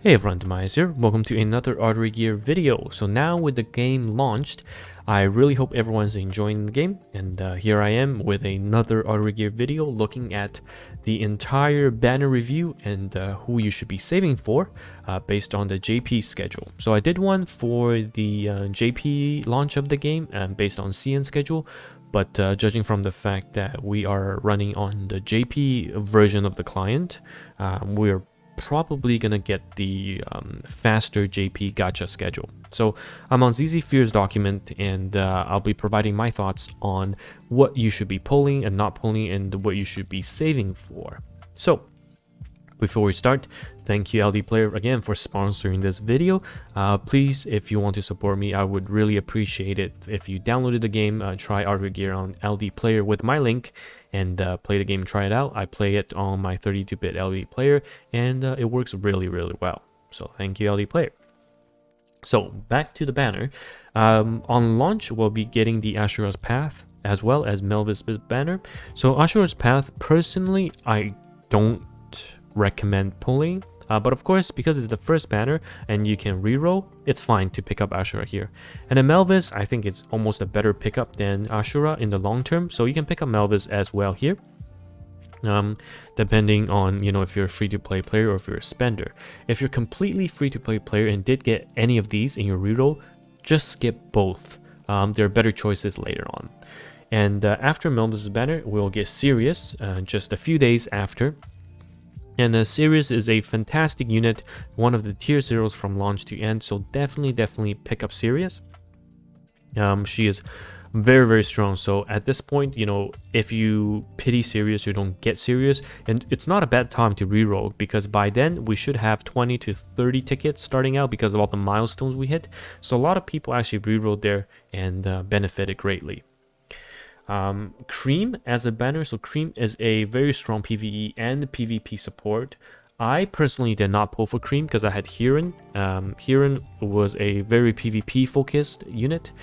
Hey everyone, TimaeuSS here. Welcome to another Artery Gear video. So now with the game launched, I really hope everyone's enjoying the game. And here I am with another Artery Gear video looking at the entire banner review and who you should be saving for based on the JP schedule. So I did one for the JP launch of the game based on CN schedule. But judging from the fact that we are running on the JP version of the client, we're probably gonna get the faster JP gacha schedule. So I'm on ZZ Fear's document, and I'll be providing my thoughts on what you should be pulling and not pulling, and what you should be saving for. So before we start, thank you LD Player again for sponsoring this video. Please, if you want to support me, I would really appreciate it if you downloaded the game, try Artery Gear on LD Player with my link, and play the game, try it out. I play it on my 32-bit LD Player, and it works really well. So thank you LD Player. So back to the banner. On launch, we'll be getting the Ashura's Path as well as Milvus banner. So Ashura's Path, personally, I don't recommend pulling, but of course, because it's the first banner and you can reroll, it's fine to pick up Ashura here. And then Milvus, I think it's almost a better pickup than Ashura in the long term, so you can pick up Milvus as well here, depending on, you know, if you're a free-to-play player or if you're a spender. If you're completely free-to-play player and did get any of these in your reroll, just skip both. There are better choices later on. And after Milvus banner, we'll get Sirius just a few days after. And Sirius is a fantastic unit, one of the tier 0s from launch to end, so definitely pick up Sirius. She is very strong, so at this point, you know, if you pity Sirius, you don't get Sirius, and it's not a bad time to reroll, because by then we should have 20 to 30 tickets starting out because of all the milestones we hit. So a lot of people actually rerolled there and benefited greatly. Cream as a banner, so Cream is a very strong PvE and PvP support. I personally did not pull for Cream because I had Hearin. Hearin was a very PvP focused unit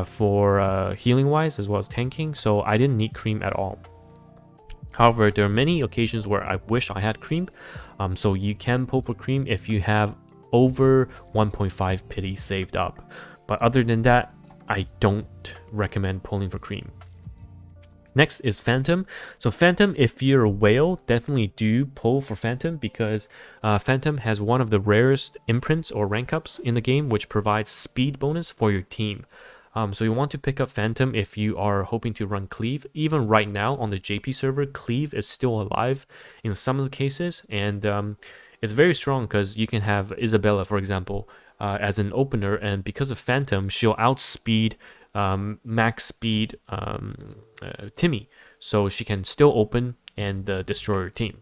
for healing wise as well as tanking, so I didn't need Cream at all. However, there are many occasions where I wish I had Cream, so you can pull for Cream if you have over 1.5 pity saved up. But other than that, I don't recommend pulling for Cream. Next is Phantom. So Phantom, if you're a whale, definitely do pull for Phantom, because Phantom has one of the rarest imprints or rank ups in the game, which provides speed bonus for your team. So you want to pick up Phantom if you are hoping to run Cleave. Even right now on the JP server, Cleave is still alive in some of the cases, and it's very strong because you can have Isabell, for example, as an opener, and because of Phantom, she'll outspeed max speed Timmy, so she can still open and destroy your team.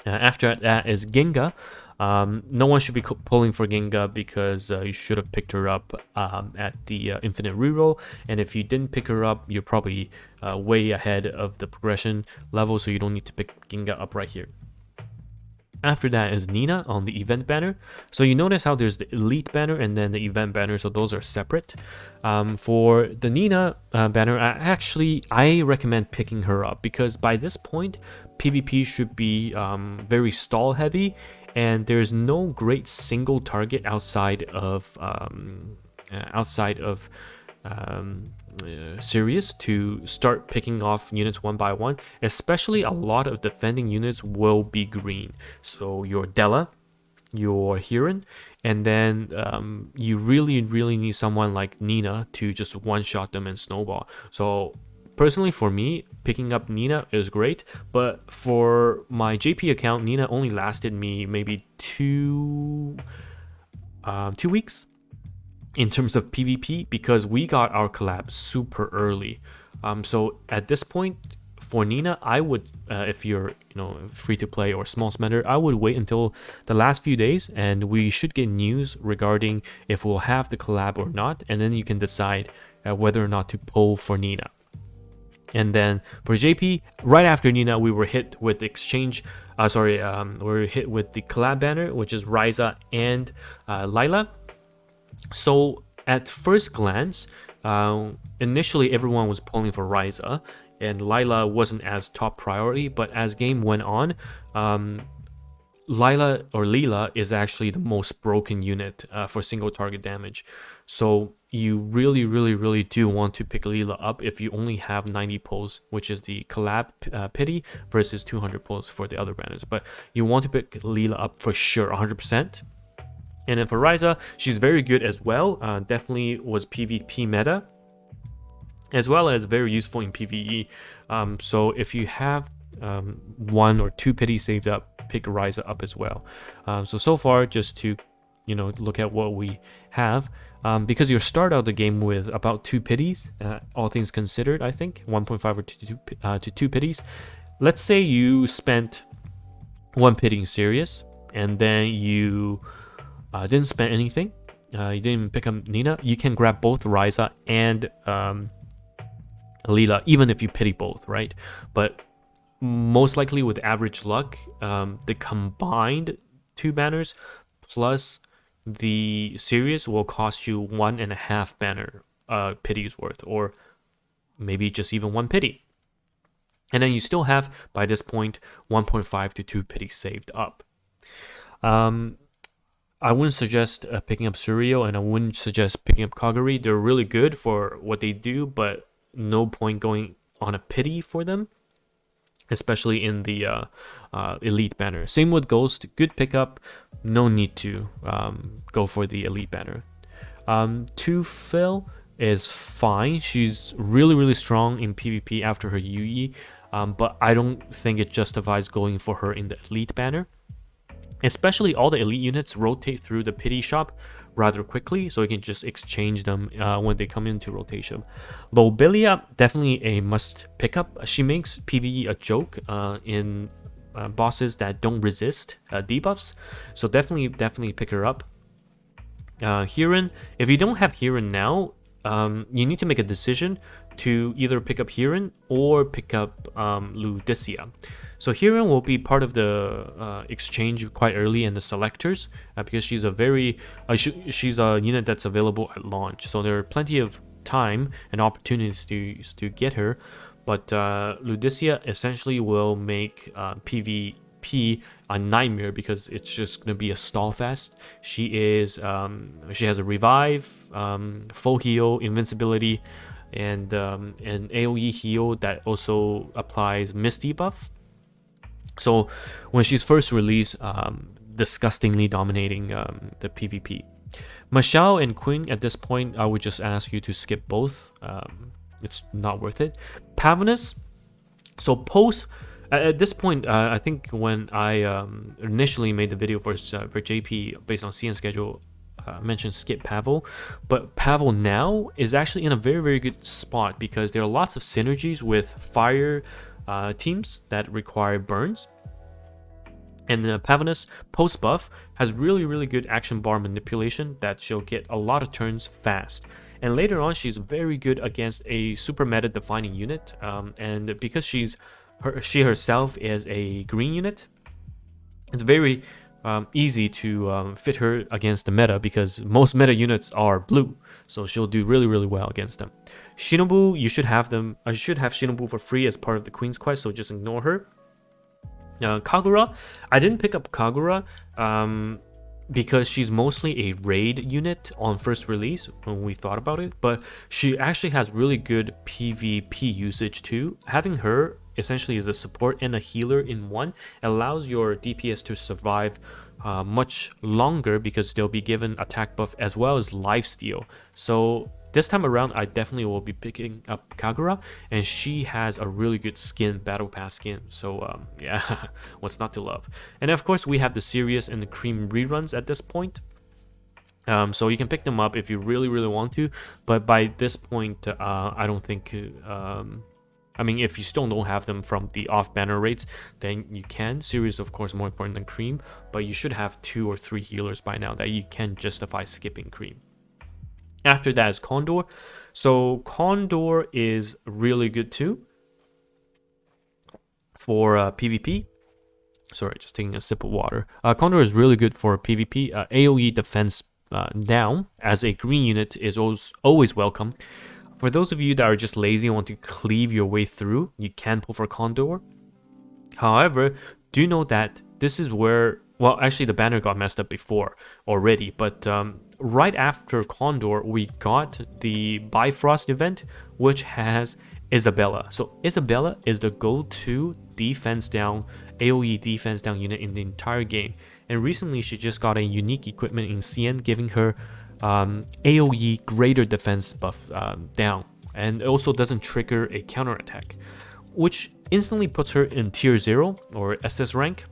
After that is Ginga. No one should be pulling for Ginga because you should have picked her up at the infinite reroll, and if you didn't pick her up, you're probably way ahead of the progression level, so you don't need to pick Ginga up right here. After that is Nina on the event banner. So you notice how there's the elite banner and then the event banner, so those are separate. For the Nina banner, I recommend picking her up, because by this point PvP should be very stall heavy, and there's no great single target outside of Sirius to start picking off units one by one. Especially a lot of defending units will be green, so your Della, your Hearin, and then you really need someone like Nina to just one-shot them and snowball. So personally, for me, picking up Nina is great, but for my JP account, Nina only lasted me maybe two weeks in terms of PvP, because we got our collab super early. So at this point for Nina, I would, if you're, you know, free to play or small spender, I would wait until the last few days, and we should get news regarding if we'll have the collab or not, and then you can decide whether or not to pull for Nina. And then for JP, right after Nina, we were hit with the exchange. We were hit with the collab banner, which is Ryza and Lila. So at first glance, initially everyone was pulling for Ryza, and Lila wasn't as top priority, but as game went on, Lila or Lila is actually the most broken unit for single target damage. So you really do want to pick Lila up if you only have 90 pulls, which is the collab pity versus 200 pulls for the other banners. But you want to pick Lila up for sure, 100%. And then for Ryza, she's very good as well. Definitely was PvP meta, as well as very useful in PvE. So if you have 1 or 2 pity saved up, pick Ryza up as well. So far, just to look at what we have, because you start out the game with about 2 pities, all things considered, I think 1.5 or 2 pities. Let's say you spent 1 pity in Sirius, and then you didn't spend anything. You didn't pick up Nina. You can grab both Ryza and Lila, even if you pity both, right? But most likely with average luck, the combined 2 banners plus the Sirius will cost you 1.5 banner pities worth, or maybe just even 1 pity. And then you still have, by this point, 1.5 to 2 pities saved up. I wouldn't suggest picking up Surreal, and I wouldn't suggest picking up Kagura. They're really good for what they do, but no point going on a pity for them, especially in the elite banner. Same with Ghost, good pickup, no need to go for the elite banner. Tufel is fine. She's really strong in PvP after her Yuui, but I don't think it justifies going for her in the elite banner. Especially all the elite units rotate through the pity shop rather quickly, so you can just exchange them when they come into rotation. Lobelia, definitely a must pick up. She makes PvE a joke in bosses that don't resist debuffs, so definitely pick her up. Hearin, if you don't have Hearin now, you need to make a decision to either pick up Hearin or pick up Lewdwisia. So Hearin will be part of the exchange quite early in the selectors, because she's a she's a unit that's available at launch. So there are plenty of time and opportunities to get her. But Lewdwisia essentially will make PvP a nightmare, because it's just gonna be a stall fest. She has a revive, full heal, invincibility, and an AoE heal that also applies Misty buff. So when she's first released, disgustingly dominating the PvP. Michelle and Queen, at this point, I would just ask you to skip both. It's not worth it. Pavonis, so post at this point, I think when I initially made the video for JP based on CN schedule, mentioned skip Pavo, but Pavo now is actually in a very good spot, because there are lots of synergies with fire teams that require burns. And Pavonis post buff has really good action bar manipulation that she'll get a lot of turns fast. And later on, she's very good against a super meta defining unit. And because she herself is a green unit, it's very easy to fit her against the meta, because most meta units are blue. So she'll do really well against them. Shinobu, you should have them. I should have Shinobu for free as part of the Queen's Quest, so just ignore her. Kagura, I didn't pick up Kagura because she's mostly a raid unit on first release when we thought about it, but she actually has really good PvP usage too. Having her essentially as a support and a healer in one allows your DPS to survive much longer, because they'll be given attack buff as well as lifesteal. So this time around, I definitely will be picking up Kagura, and she has a really good skin, battle pass skin. So yeah, what's not to love? And of course, we have the Sirius and the Cream reruns at this point. So you can pick them up if you really want to, but by this point, I don't think. I mean, if you still don't have them from the off-banner rates, then you can. Sirius, of course, more important than Cream, but you should have 2 or 3 healers by now that you can justify skipping Cream. After that is Condor. So Condor is really good too for PvP. Sorry, just taking a sip of water. Condor is really good for PvP. AoE defense down as a green unit is always welcome. For those of you that are just lazy and want to cleave your way through, you can pull for Condor. However, do know that this is where well, actually the banner got messed up before already, but right after Condor, we got the Bifrost event, which has Isabella. So Isabella is the go-to defense down, AoE defense down unit in the entire game. And recently she just got a unique equipment in CN giving her AoE greater defense buff down. And it also doesn't trigger a counterattack, which instantly puts her in tier 0 or SS rank.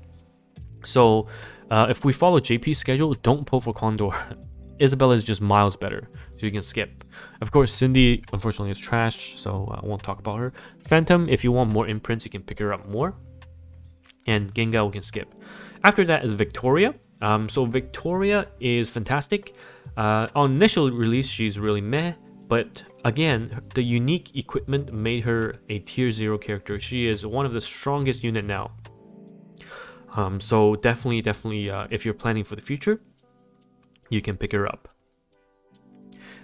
So if we follow JP's schedule, don't pull for Condor. Isabella is just miles better, so you can skip. Of course, Cindy, unfortunately, is trash, so I won't talk about her. Phantom, if you want more imprints, you can pick her up more. And Ginga, we can skip. After that is Victoria. So Victoria is fantastic. On initial release, she's really meh. But again, the unique equipment made her a tier 0 character. She is one of the strongest unit now. So definitely, if you're planning for the future, you can pick her up.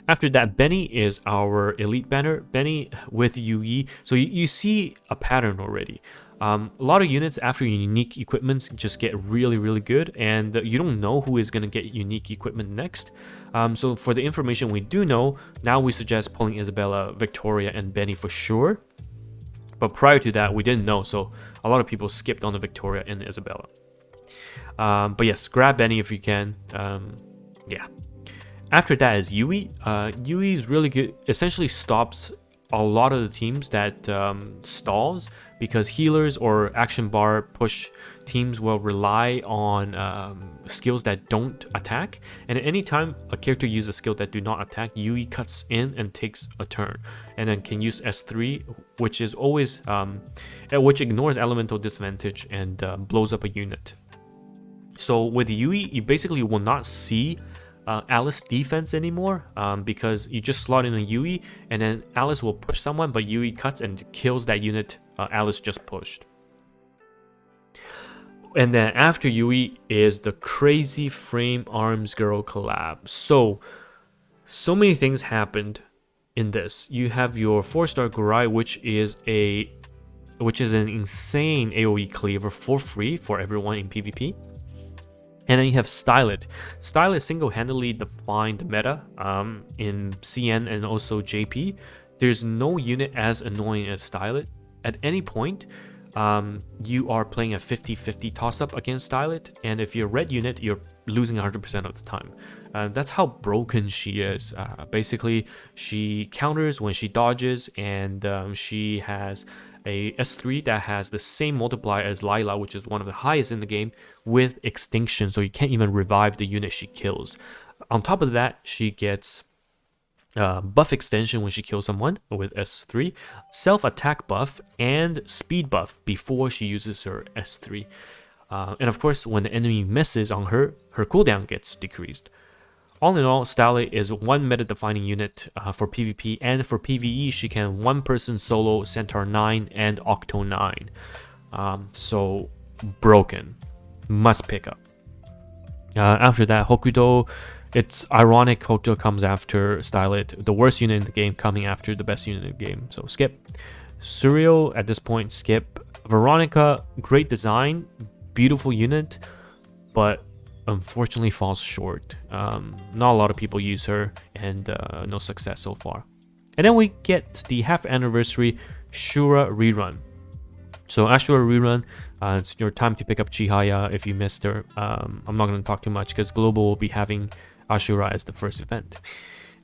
After that, Benny is our elite banner. Benny with Yuui. So you see a pattern already. A lot of units after unique equipments just get really good, and you don't know who is going to get unique equipment next. So for the information we do know, now we suggest pulling Isabella, Victoria, and Benny for sure. But prior to that, we didn't know, so a lot of people skipped on the Victoria and Isabella. But yes, grab Benny if you can. Yeah. After that is Yuui. Yuui is really good. Essentially stops a lot of the teams that stalls, because healers or action bar push teams will rely on skills that don't attack. And at any time a character uses a skill that do not attack, Yuui cuts in and takes a turn, and then can use S3, which is always which ignores elemental disadvantage and blows up a unit. So with Yuui, you basically will not see Alice defense anymore, because you just slot in a Yuui and then Alice will push someone, but Yuui cuts and kills that unit Alice just pushed. And then after Yuui is the crazy frame arms girl collab. So many things happened in this. You have your 4-star Gurai, which is an insane AoE cleaver for free for everyone in PvP. And then you have Stylet. Stylet single-handedly defined the meta in CN and also JP. There's no unit as annoying as Stylet. At any point, you are playing a 50-50 toss-up against Stylet, and if you're a red unit, you're losing 100% of the time. That's how broken she is. Basically, she counters when she dodges, and she has a S3 that has the same multiplier as Lila, which is one of the highest in the game, with extinction, so you can't even revive the unit she kills. On top of that, she gets buff extension when she kills someone with S3, self-attack buff, and speed buff before she uses her S3. And of course, when the enemy misses on her, her cooldown gets decreased. All in all, Stylet is one meta-defining unit for PvP, and for PvE, she can one-person solo Centaur 9 and Octo 9. So, broken. Must pick up. After that, Hokuto. It's ironic Hokuto comes after Stylet, the worst unit in the game, coming after the best unit in the game. So, skip. Surreal, at this point, skip. Veronica, great design, beautiful unit, but unfortunately falls short. Not a lot of people use her, and no success so far. And then we get the half anniversary Shura Rerun. So Shura Rerun, it's your time to pick up Chihaya if you missed her. I'm not going to talk too much because Global will be having Ashura as the first event.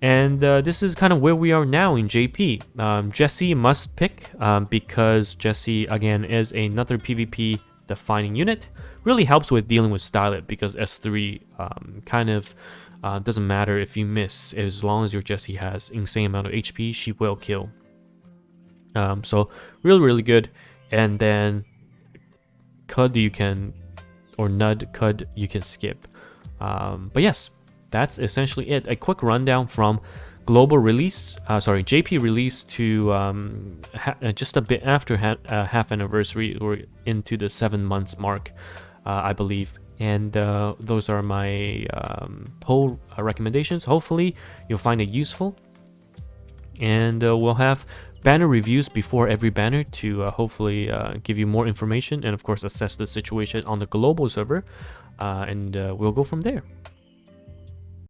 And this is kind of where we are now in JP. Jessie must pick because Jessie, again, is another PvP defining unit. Really helps with dealing with Stylet because S3 kind of doesn't matter if you miss. As long as your Jessie has insane amount of HP, she will kill. So really good. And then Knud you can, or Knud you can skip. But yes, that's essentially it. A quick rundown from global release, JP release to just a bit after half anniversary, or into the 7 months mark, I believe. And those are my poll recommendations. Hopefully you'll find it useful, and we'll have banner reviews before every banner to hopefully give you more information and of course assess the situation on the global server. and we'll go from there.